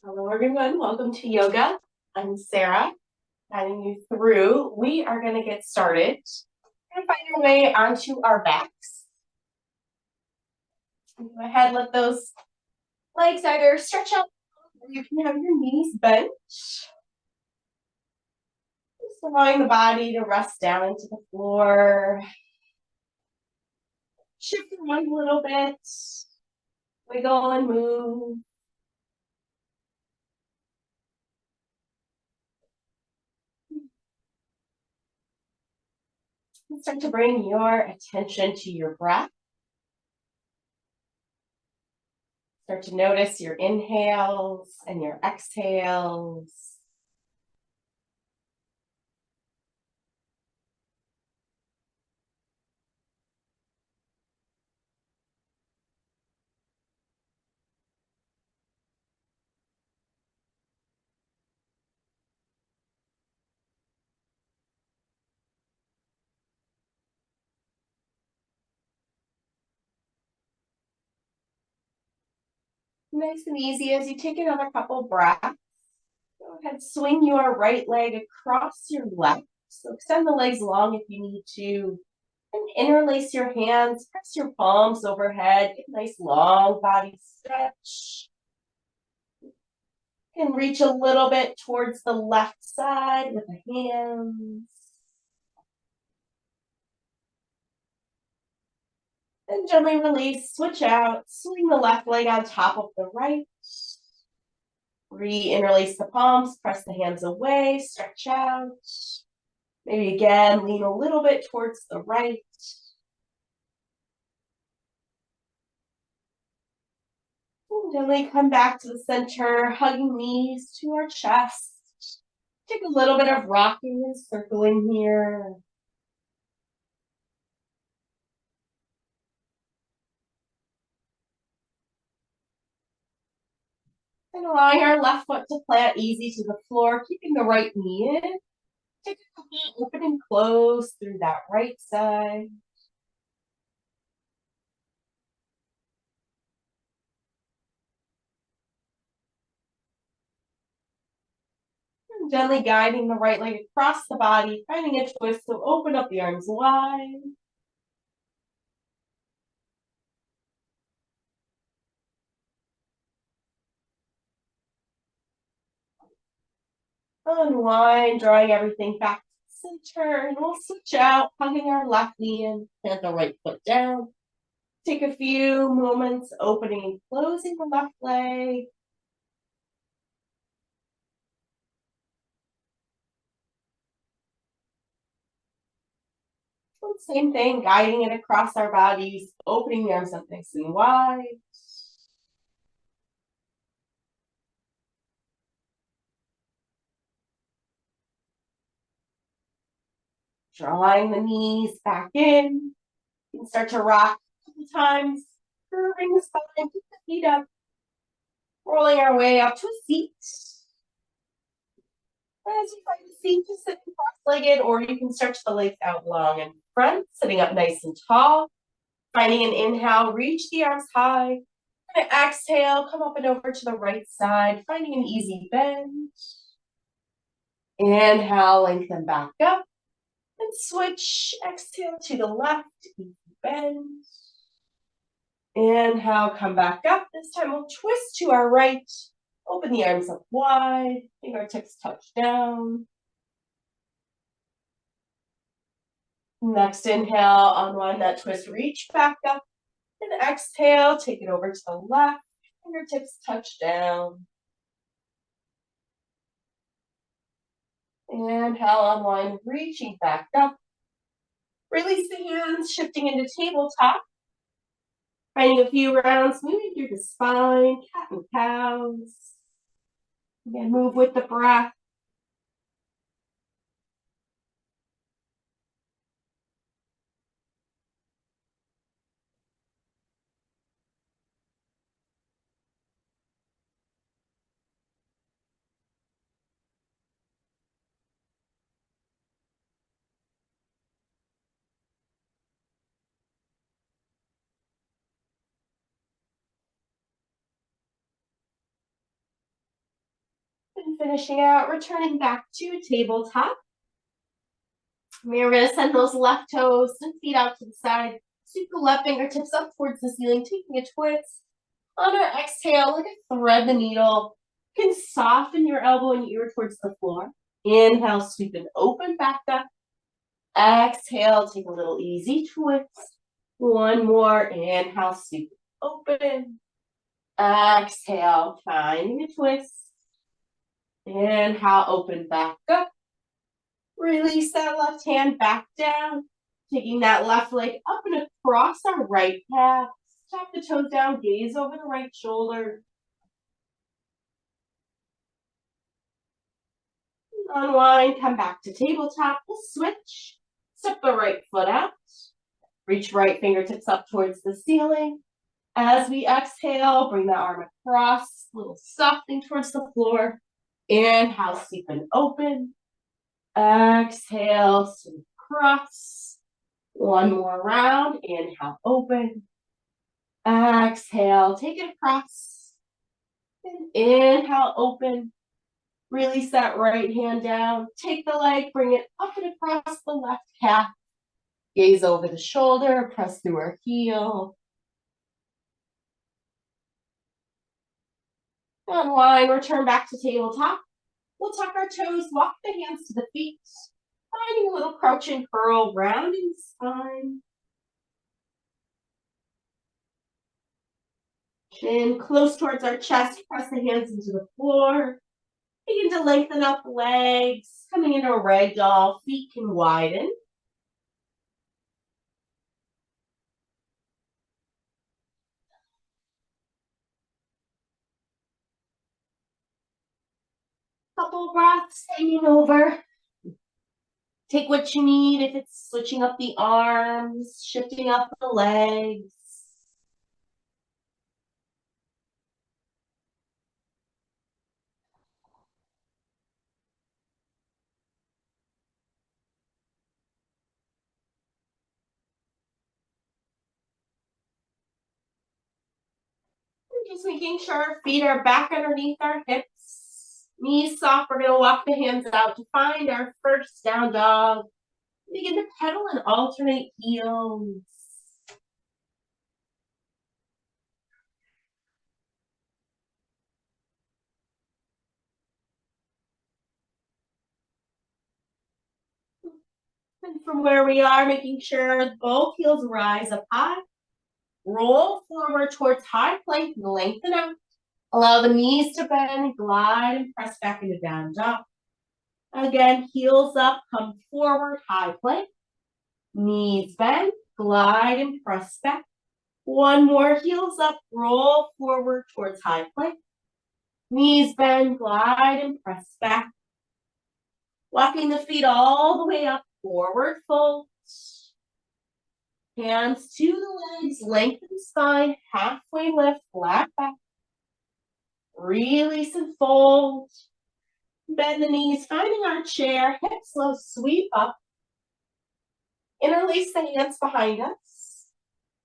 Hello, everyone. Welcome to yoga. I'm Sarah, guiding you through. We are going to get started. We're going to find our way onto our backs. Go ahead, let those legs either stretch out or you can have your knees bent. Just allowing the body to rest down into the floor. Shift around a little bit. Wiggle and move. And start to bring your attention to your breath. Start to notice your inhales and your exhales. Nice and easy as you take another couple breaths. Go ahead, swing your right leg across your left. So extend the legs long if you need to. And interlace your hands, press your palms overhead, get a nice long body stretch. You can reach a little bit towards the left side with the hands. Then gently release, switch out, swing the left leg on top of the right. Re-interlace the palms, press the hands away, stretch out. Maybe again, lean a little bit towards the right. And gently come back to the center, hugging knees to our chest. Take a little bit of rocking and circling here. And allowing our left foot to plant easy to the floor, keeping the right knee in. Take a couple open and close through that right side. And gently guiding the right leg across the body, finding a twist, so open up the arms wide. Unwind, drawing everything back to the center, and we'll switch out, hugging our left knee in, plant the right foot down. Take a few moments opening and closing the left leg. And same thing, guiding it across our bodies, opening the arms up nice and wide. Drawing the knees back in. You can start to rock a couple times, curving the spine, keep the feet up, rolling our way up to a seat. As you find a seat, just sit cross-legged, or you can stretch the legs out long in front, sitting up nice and tall. Finding an inhale, reach the arms high. And exhale, come up and over to the right side, finding an easy bend. Inhale, lengthen back up. And switch, exhale to the left, easy bend. Inhale, come back up. This time we'll twist to our right. Open the arms up wide, fingertips touch down. Next inhale, unwind that twist, reach back up. And exhale, take it over to the left, fingertips touch down. Inhale, unwind, reaching back up. Release the hands, shifting into tabletop. Finding a few rounds, moving through the spine, cat and cows. Again, move with the breath. And finishing out, returning back to tabletop. We're going to send those left toes and feet out to the side. Sweep the left fingertips up towards the ceiling, taking a twist. On our exhale, look at thread the needle. You can soften your elbow and ear towards the floor. Inhale, sweep and open back up. Exhale, take a little easy twist. One more. Inhale, sweep open. Exhale, finding a twist. Inhale, open back up. Release that left hand back down. Taking that left leg up and across our right calf. Tap the toes down, gaze over the right shoulder. Unwind, come back to tabletop. We'll switch. Step the right foot out. Reach right fingertips up towards the ceiling. As we exhale, bring the arm across, a little softening towards the floor. Inhale, sweep and open. Exhale, sweep across. One more round. Inhale, open. Exhale, take it across. And inhale, open. Release that right hand down. Take the leg, bring it up and across the left calf. Gaze over the shoulder, press through our heel. Unwind, return back to tabletop. We'll tuck our toes, walk the hands to the feet. Finding a little crouch and curl, rounding the spine. Chin close towards our chest, press the hands into the floor. Begin to lengthen up legs, coming into a ragdoll, feet can widen. Couple breaths hanging over. Take what you need if it's switching up the arms, shifting up the legs. Just making sure our feet are back underneath our hips. Knees soft. We're going to walk the hands out to find our first down dog. Begin to pedal and alternate heels. And from where we are, making sure both heels rise up high. Roll forward towards high plank, lengthen out. Allow the knees to bend, glide, and press back into down dog. Again, heels up, come forward, high plank. Knees bend, glide, and press back. One more, heels up, roll forward towards high plank. Knees bend, glide, and press back. Walking the feet all the way up, forward fold. Hands to the legs, lengthen spine, halfway lift, flat back. Release and fold. Bend the knees, finding our chair, hips low, sweep up. Interlace the hands behind us.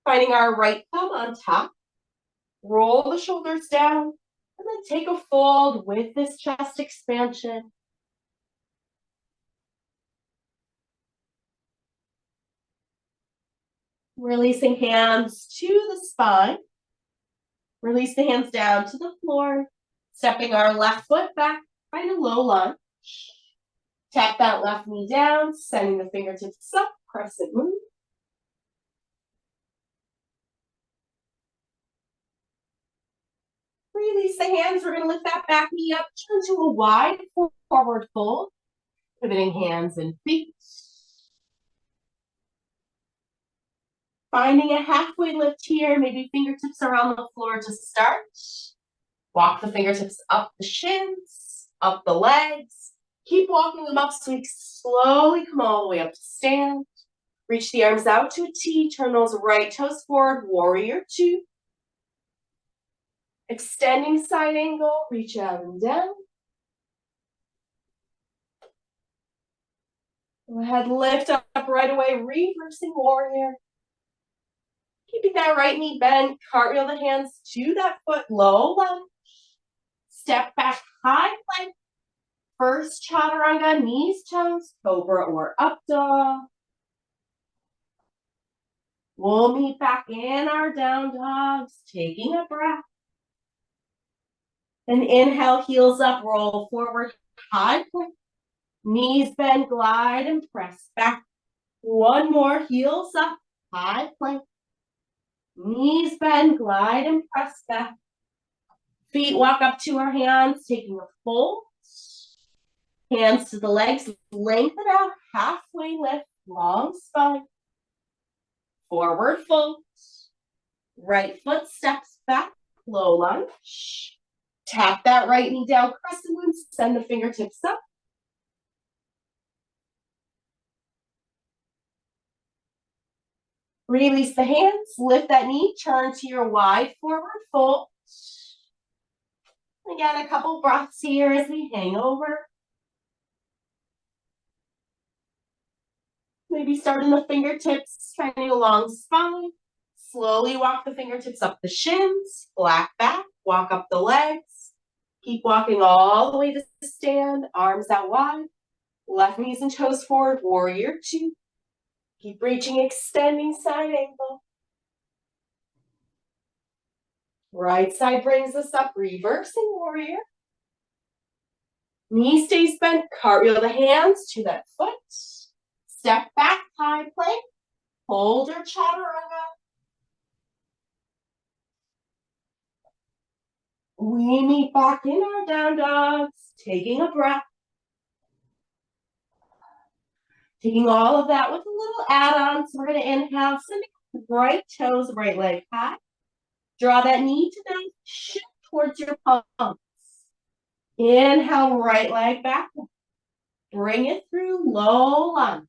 Finding our right thumb on top. Roll the shoulders down, and then take a fold with this chest expansion. Releasing hands to the spine. Release the hands down to the floor. Stepping our left foot back, find a low lunge. Tap that left knee down, sending the fingertips up, crescent move. Release the hands. We're going to lift that back knee up, turn to a wide forward fold. Pivoting hands and feet. Finding a halfway lift here, maybe fingertips around the floor to start. Walk the fingertips up the shins, up the legs. Keep walking them up so we slowly come all the way up to stand. Reach the arms out to a T, turn those right toes forward, warrior two. Extending side angle, reach out and down. Go ahead, lift up right away, reversing warrior. Keeping that right knee bent, cartwheel the hands to that foot, low lunge. Step back, high plank. First chaturanga, knees, toes, cobra or up dog. We'll meet back in our down dogs, taking a breath. And inhale, heels up, roll forward, high plank. Knees bend, glide, and press back. One more, heels up, high plank. Knees bend, glide, and press back. Feet walk up to our hands, taking a fold. Hands to the legs, lengthen out, halfway lift, long spine. Forward fold. Right foot steps back, low lunge. Tap that right knee down, crescent lunge, send the fingertips up. Release the hands, lift that knee, turn to your wide forward fold. Again, a couple breaths here as we hang over. Maybe starting the fingertips, finding a long spine. Slowly walk the fingertips up the shins, flat back, walk up the legs. Keep walking all the way to stand, arms out wide. Left knees and toes forward, warrior two. Keep reaching, extending side angle. Right side brings us up, reversing warrior. Knee stays bent, cartwheel the hands to that foot. Step back, high plank. Hold or chaturanga. We meet back in our down dogs, taking a breath. Taking all of that with a little add-on. So we're going to inhale, sending right toes, right leg high. Draw that knee to the shift towards your palms. Inhale, right leg back. Bring it through, low lunge.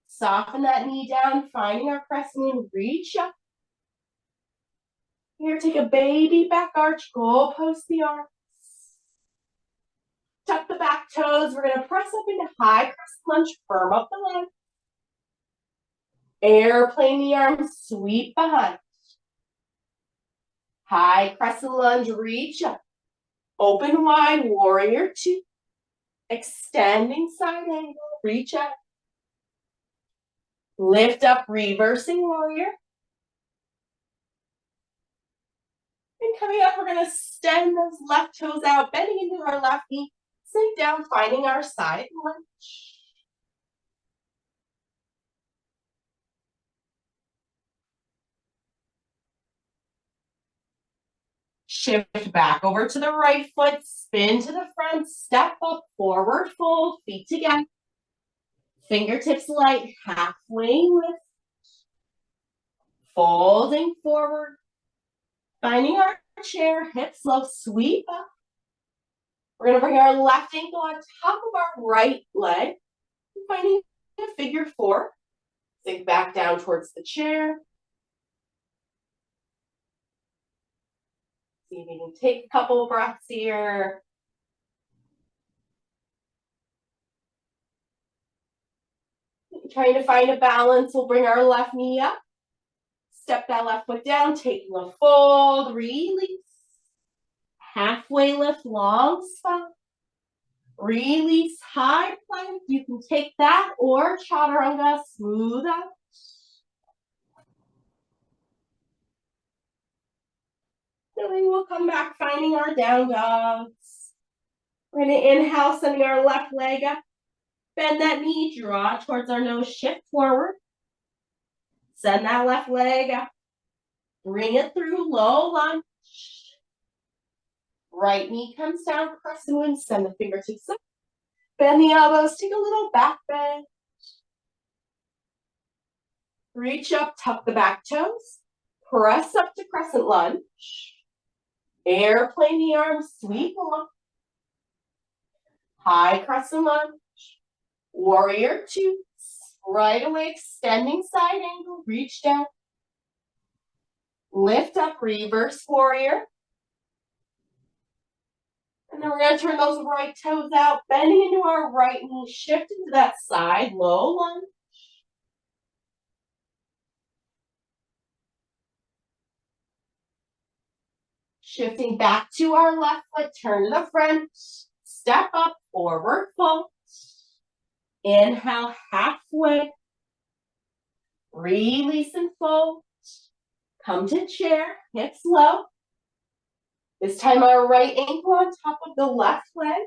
Soften that knee down, finding our crescent, reach up. Here, take a baby back arch, goal post the arms. Tuck the back toes. We're going to press up into high crescent lunge, firm up the leg. Airplane the arms, sweep behind. High crescent lunge, reach up. Open wide, warrior two. Extending side angle, reach up. Lift up, reversing warrior. And coming up, we're going to extend those left toes out, bending into our left knee. Sink down, finding our side lunge. Shift back over to the right foot, spin to the front, step up, forward fold, feet together. Fingertips light, halfway lift. Folding forward. Finding our chair, hips low, sweep up. We're going to bring our left ankle on top of our right leg. Finding a figure four. Sink back down towards the chair. See if you can take a couple of breaths here. Trying to find a balance. We'll bring our left knee up. Step that left foot down, taking a fold, release. Halfway lift, long spine. Release, high plank. You can take that or chaturanga, smooth out. Then we will come back, finding our down dogs. We're going to inhale, sending our left leg up. Bend that knee, draw towards our nose, shift forward. Send that left leg up. Bring it through, low lunge. Right knee comes down, crescent lunge, send the fingertips up. Bend the elbows, take a little back bend. Reach up, tuck the back toes. Press up to crescent lunge. Airplane the arms, sweep along. High crescent lunge. Warrior two. Right away, extending side angle, reach down. Lift up, reverse warrior. And then we're going to turn those right toes out, bending into our right knee, shift into that side, low lunge. Shifting back to our left foot, turn to the front, step up, forward fold. Inhale, halfway. Release and fold. Come to chair, hips low. This time our right ankle on top of the left leg.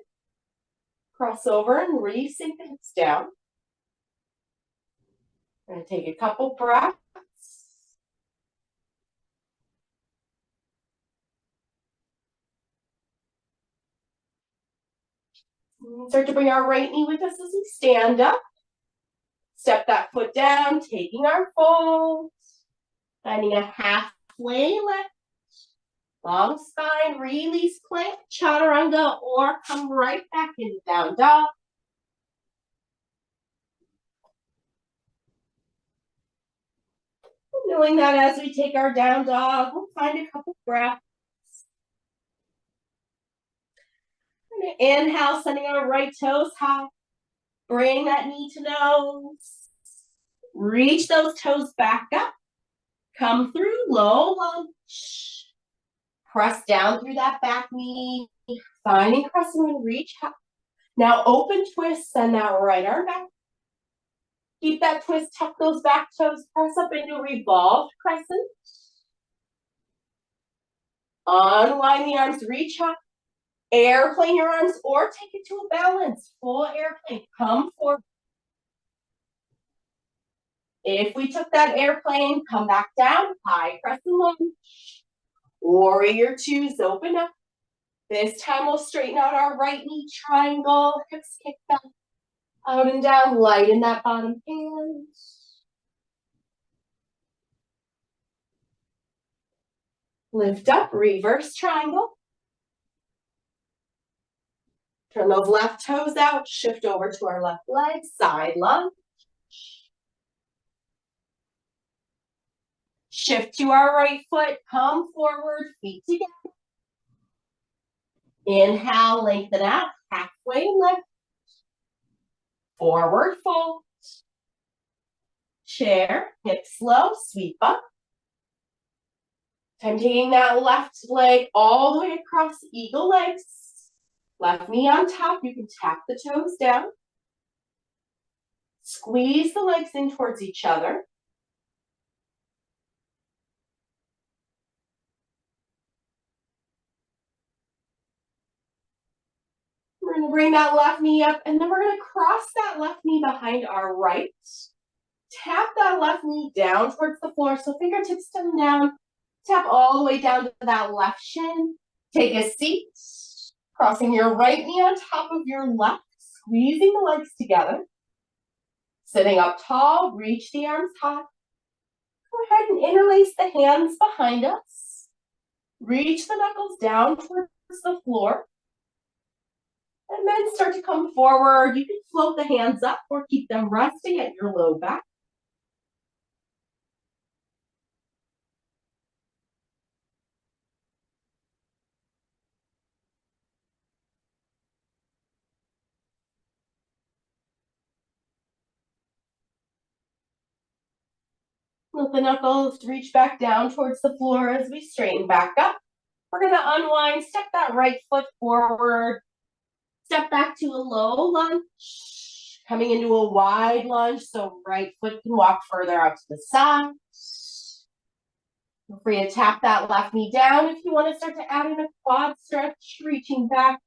Cross over and re-sink the hips down. We're going to take a couple breaths. Start to bring our right knee with us as we stand up. Step that foot down, taking our fold. Finding a halfway lift. Long spine, release plank, chaturanga, or come right back into down dog. Knowing that as we take our down dog, we'll find a couple breaths. Inhale, sending our right toes high. Bring that knee to nose. Reach those toes back up. Come through, low lunge. Press down through that back knee. Finding crescent and reach up. Now open twist, send that right arm back. Keep that twist, tuck those back toes, press up into revolved crescent. Unwind the arms, reach up. Airplane your arms or take it to a balance. Full airplane, come forward. If we took that airplane, come back down, high crescent lunge. Warrior twos, open up. This time we'll straighten out our right knee, triangle, hips kick back, out and down, light in that bottom hand. Lift up, reverse triangle. Turn those left toes out, shift over to our left leg, side lunge. Shift to our right foot, come forward, feet together. Inhale, lengthen out, halfway lift. Forward fold. Chair, hips low, sweep up. I'm taking that left leg all the way across, eagle legs. Left knee on top, you can tap the toes down. Squeeze the legs in towards each other. We're going to bring that left knee up, and then we're going to cross that left knee behind our right. Tap that left knee down towards the floor, so fingertips come down. Tap all the way down to that left shin. Take a seat, crossing your right knee on top of your left, squeezing the legs together. Sitting up tall, reach the arms high. Go ahead and interlace the hands behind us. Reach the knuckles down towards the floor. And then start to come forward. You can float the hands up or keep them resting at your low back. Let the knuckles reach back down towards the floor as we straighten back up. We're going to unwind, step that right foot forward. Step back to a low lunge. Coming into a wide lunge, so right foot can walk further out to the side. Feel free to tap that left knee down if you want to start to add in a quad stretch, reaching back.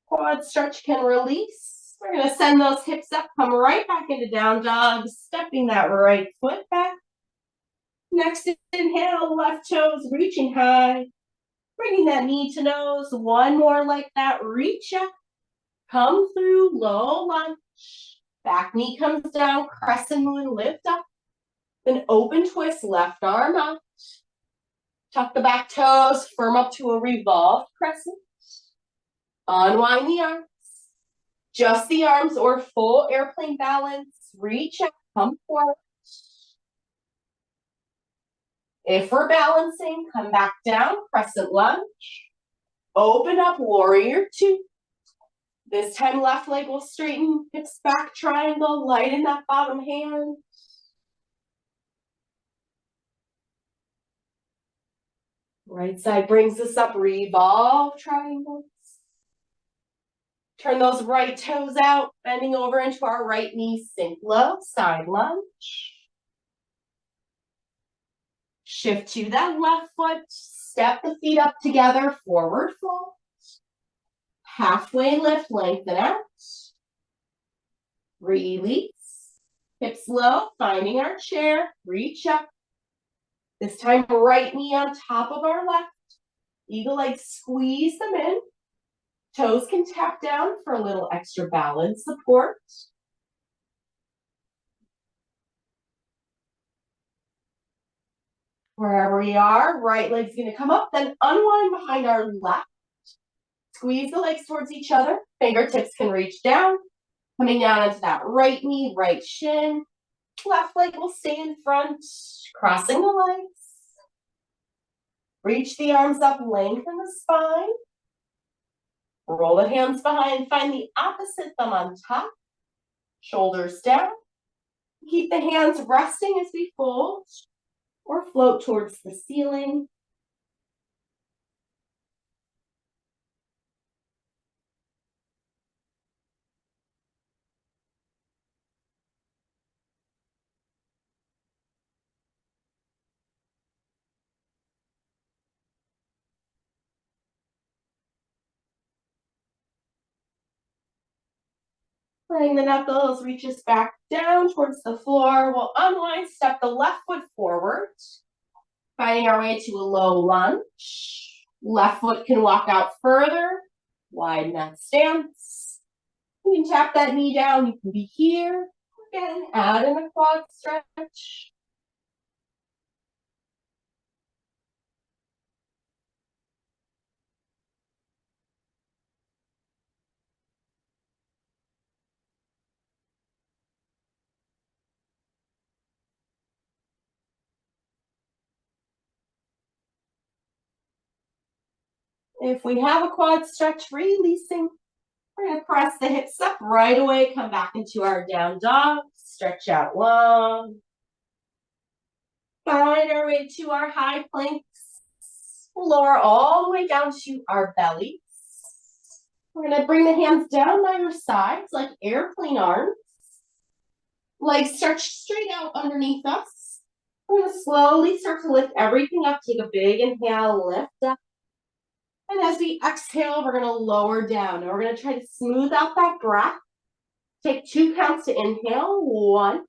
Quad stretch can release. We're going to send those hips up, come right back into down dog, stepping that right foot back. Next inhale, left toes reaching high. Bringing that knee to nose. One more like that. Reach up. Come through, low lunge. Back knee comes down, crescent moon, lift up. Then open twist, left arm out. Tuck the back toes, firm up to a revolved crescent. Unwind the arms. Just the arms or full airplane balance. Reach up, come forward. If we're balancing, come back down, crescent lunge. Open up, warrior two. This time left leg will straighten, hips back, triangle, lighten that bottom hand. Right side brings us up, revolve triangles. Turn those right toes out, bending over into our right knee, sink low, side lunge. Shift to that left foot, step the feet up together, forward fold. Halfway lift, lengthen out. Release. Hips low, finding our chair, reach up. This time, right knee on top of our left. Eagle legs, squeeze them in. Toes can tap down for a little extra balance support. Wherever we are, right leg's gonna come up, then unwind behind our left. Squeeze the legs towards each other. Fingertips can reach down. Coming down into that right knee, right shin. Left leg will stay in front, crossing the legs. Reach the arms up, lengthen the spine. Roll the hands behind, find the opposite thumb on top. Shoulders down. Keep the hands resting as we fold or float towards the ceiling. Playing the knuckles, reaches back down towards the floor. We'll unwind, step the left foot forward. Finding our way to a low lunge. Left foot can walk out further. Widen that stance. You can tap that knee down. You can be here. Again, add in a quad stretch. If we have a quad stretch, releasing. We're going to press the hips up right away. Come back into our down dog. Stretch out long. Find our way to our high planks. We'll lower all the way down to our bellies. We're going to bring the hands down by your sides like airplane arms. Legs stretch straight out underneath us. We're going to slowly start to lift everything up. Take a big inhale, lift up. And as we exhale, we're going to lower down. And we're going to try to smooth out that breath. Take 2 counts to inhale. 1,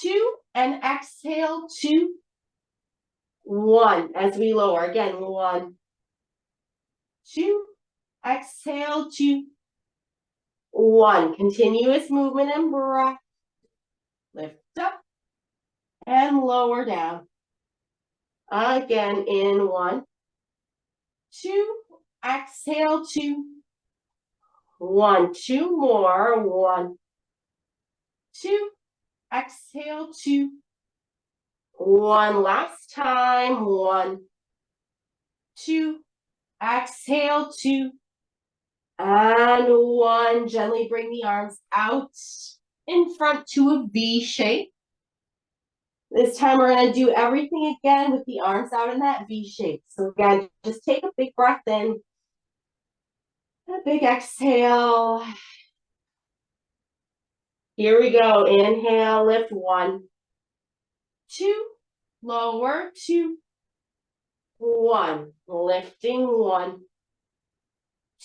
2, and exhale. 2, 1. As we lower, again, 1, 2, exhale. 2, 1. Continuous movement and breath. Lift up and lower down. Again, in 1, 2, exhale. 2, 1, 2 more. 1, 2, exhale. 2, 1 last time. 1, 2, exhale. 2, and 1. Gently bring the arms out in front to a V shape. This time we're going to do everything again with the arms out in that V shape. So again, just take a big breath in. A big exhale. Here we go. Inhale, lift. 1, 2, lower. 2, 1, lifting. 1,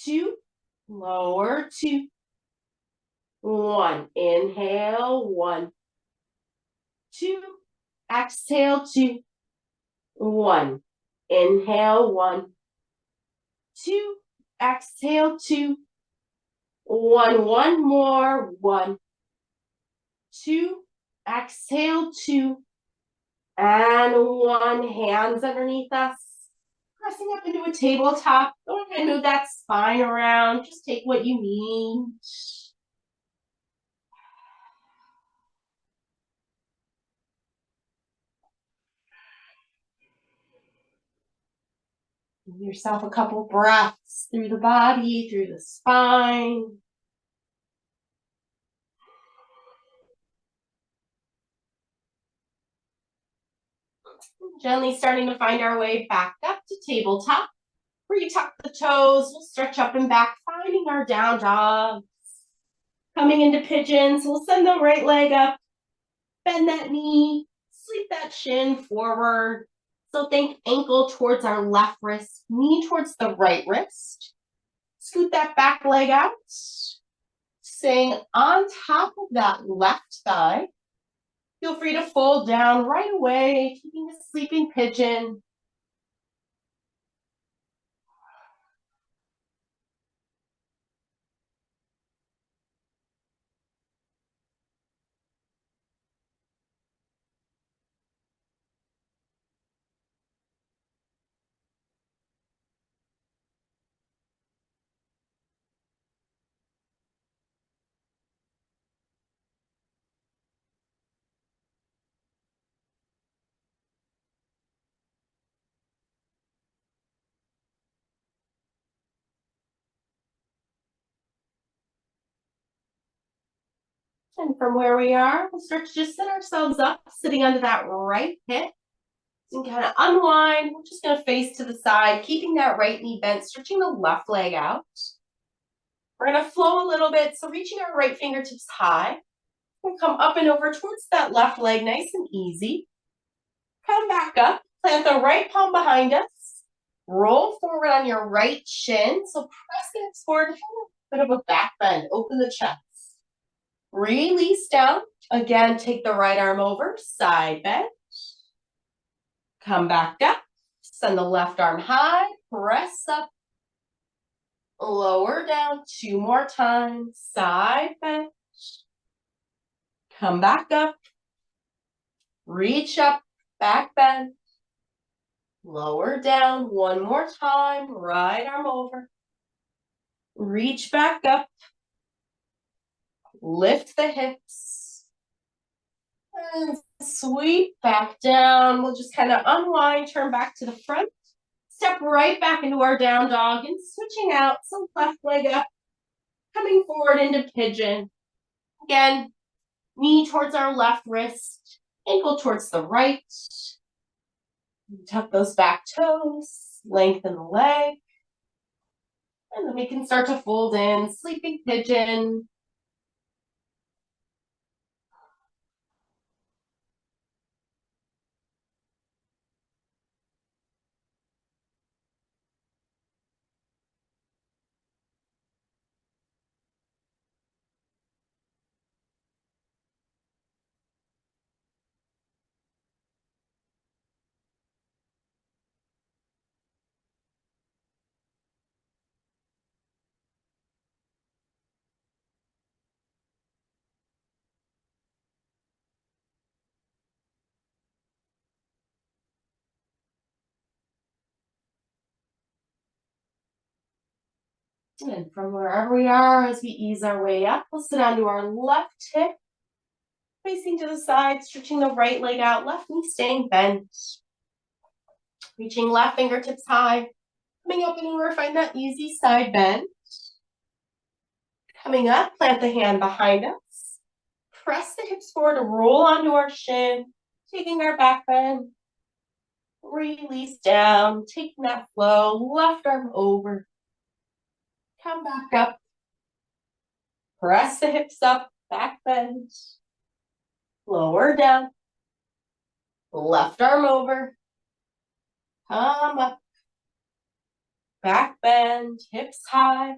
2, lower. 2, 1, inhale. 1, 2, exhale. 2, 1, inhale. 1, 2, exhale. 2, 1, 1 more. 1, 2, exhale. 2, and 1. Hands underneath us. Pressing up into a tabletop. Don't try to move that spine around. Just take what you need. Give yourself a couple breaths through the body, through the spine. Gently starting to find our way back up to tabletop. Where you tuck the toes, we'll stretch up and back, finding our down dog. Coming into pigeons, we'll send the right leg up, bend that knee, sweep that shin forward. So think ankle towards our left wrist, knee towards the right wrist. Scoot that back leg out. Staying on top of that left thigh. Feel free to fold down right away, keeping a sleeping pigeon. And from where we are, we'll start to just sit ourselves up, sitting under that right hip. And kind of unwind. We're just going to face to the side, keeping that right knee bent, stretching the left leg out. We're going to flow a little bit, so reaching our right fingertips high. We'll come up and over towards that left leg, nice and easy. Come back up, plant the right palm behind us. Roll forward on your right shin, so press the hips forward, a bit of a back bend, open the chest. Release down. Again, take the right arm over, side bend. Come back up, send the left arm high, press up, lower down, 2 more times, side bend. Come back up, reach up, back bend, lower down, 1 more time, right arm over, reach back up, lift the hips, and sweep back down. We'll just kind of unwind, turn back to the front, step right back into our down dog and switching out, so left leg up, coming forward into pigeon. Again, knee towards our left wrist, ankle towards the right. Tuck those back toes, lengthen the leg. And then we can start to fold in, sleeping pigeon. And from wherever we are, as we ease our way up, we'll sit onto our left hip, facing to the side, stretching the right leg out, left knee staying bent. Reaching left fingertips high, coming up and over, find that easy side bend. Coming up, plant the hand behind us. Press the hips forward to roll onto our shin, taking our back bend. Release down, taking that flow, left arm over. Come back up. Press the hips up, back bend. Lower down. Left arm over. Come up. Back bend, hips high.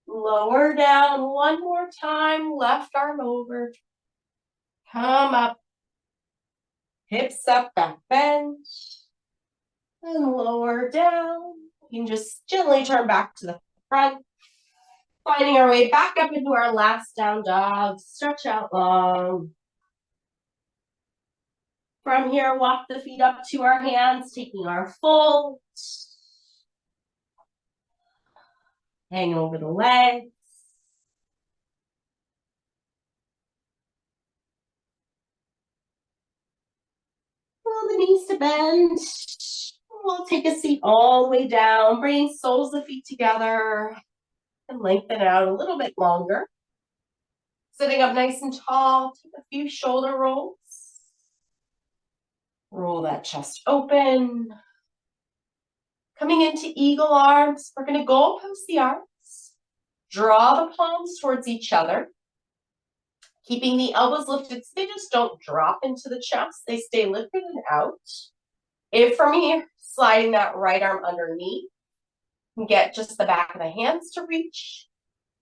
Lower down, 1 more time, left arm over. Come up. Hips up, back bend. And lower down. You can just gently turn back to the front. Finding our way back up into our last down dog. Stretch out long. From here, walk the feet up to our hands, taking our fold. Hang over the legs. Pull the knees to bend. We'll take a seat all the way down, bringing soles of feet together and lengthen out a little bit longer. Sitting up nice and tall, take a few shoulder rolls. Roll that chest open. Coming into eagle arms, we're going to goalpost the arms. Draw the palms towards each other. Keeping the elbows lifted so they just don't drop into the chest. They stay lifted and out. If from here, sliding that right arm underneath. You can get just the back of the hands to reach.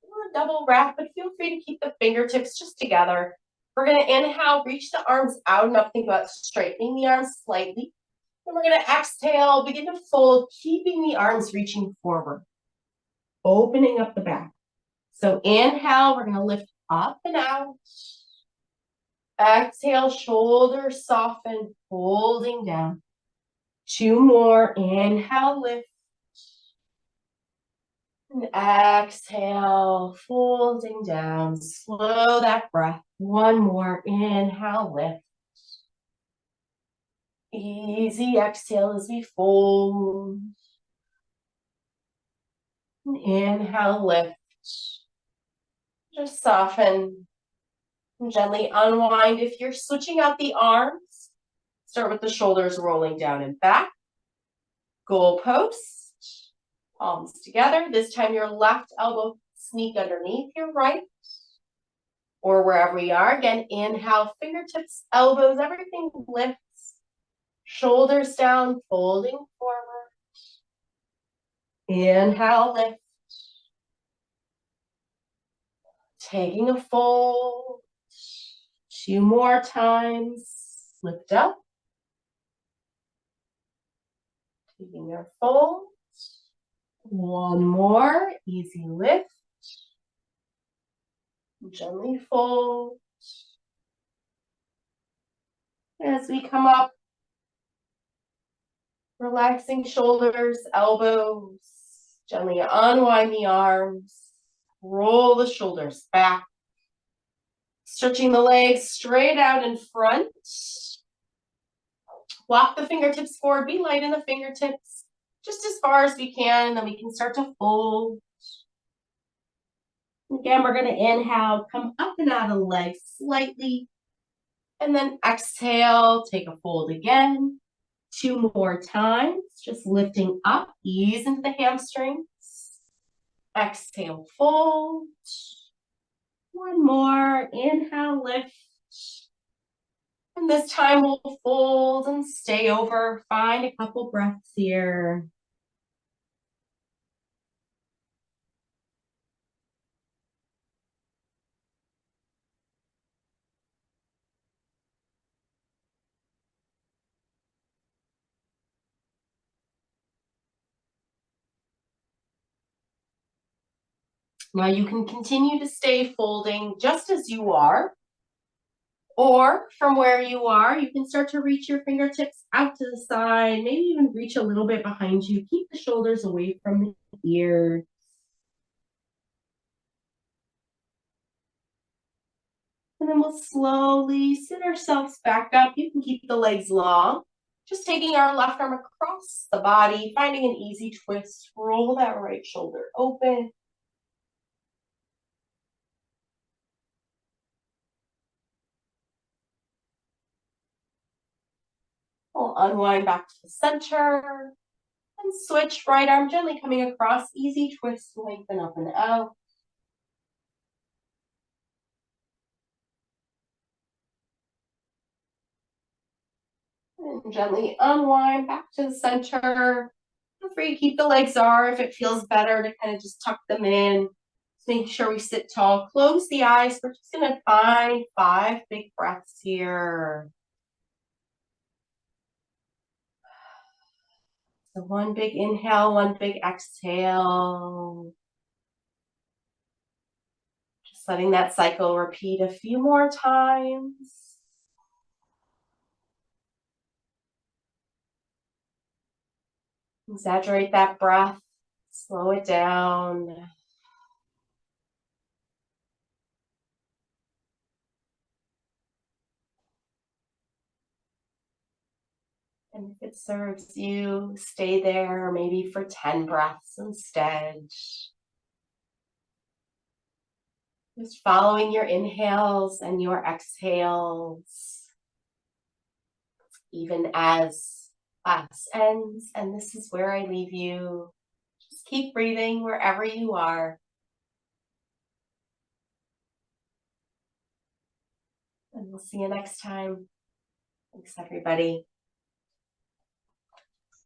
Or a double wrap, but feel free to keep the fingertips just together. We're going to inhale, reach the arms out and up. Think about straightening the arms slightly. And we're going to exhale, begin to fold, keeping the arms reaching forward. Opening up the back. So inhale, we're going to lift up and out. Exhale, shoulders soften, folding down. 2 more. Inhale, lift. And exhale, folding down. Slow that breath. 1 more. Inhale, lift. Easy exhale as we fold. And inhale, lift. Just soften. And gently unwind. If you're switching out the arms, start with the shoulders rolling down and back. Goalpost. Palms together. This time your left elbow sneak underneath your right. Or wherever you are. Again, inhale, fingertips, elbows, everything lifts. Shoulders down, folding forward. Inhale, lift. Taking a fold. 2 more times. Lift up. Taking your fold. 1 more. Easy lift. Gently fold. As we come up, relaxing shoulders, elbows. Gently unwind the arms. Roll the shoulders back. Stretching the legs straight out in front. Walk the fingertips forward. Be light in the fingertips. Just as far as we can. Then we can start to fold. Again, we're going to inhale. Come up and out of the legs slightly. And then exhale. Take a fold again. 2 more times. Just lifting up. Ease into the hamstrings. Exhale, fold. 1 more. Inhale, lift. And this time we'll fold and stay over. Find a couple breaths here. Now you can continue to stay folding just as you are. Or from where you are, you can start to reach your fingertips out to the side, maybe even reach a little bit behind you. Keep the shoulders away from the ears. And then we'll slowly sit ourselves back up. You can keep the legs long. Just taking our left arm across the body, finding an easy twist. Roll that right shoulder open. We'll unwind back to the center. And switch, right arm gently coming across. Easy twist, lengthen up and out. And gently unwind back to the center. Feel free to keep the legs are if it feels better to kind of just tuck them in. Just making sure we sit tall. Close the eyes. We're just going to find 5 big breaths here. So 1 big inhale, 1 big exhale. Just letting that cycle repeat a few more times. Exaggerate that breath. Slow it down. And if it serves you, stay there maybe for 10 breaths instead. Just following your inhales and your exhales, even as class ends. And this is where I leave you. Just keep breathing wherever you are. And we'll see you next time. Thanks, everybody.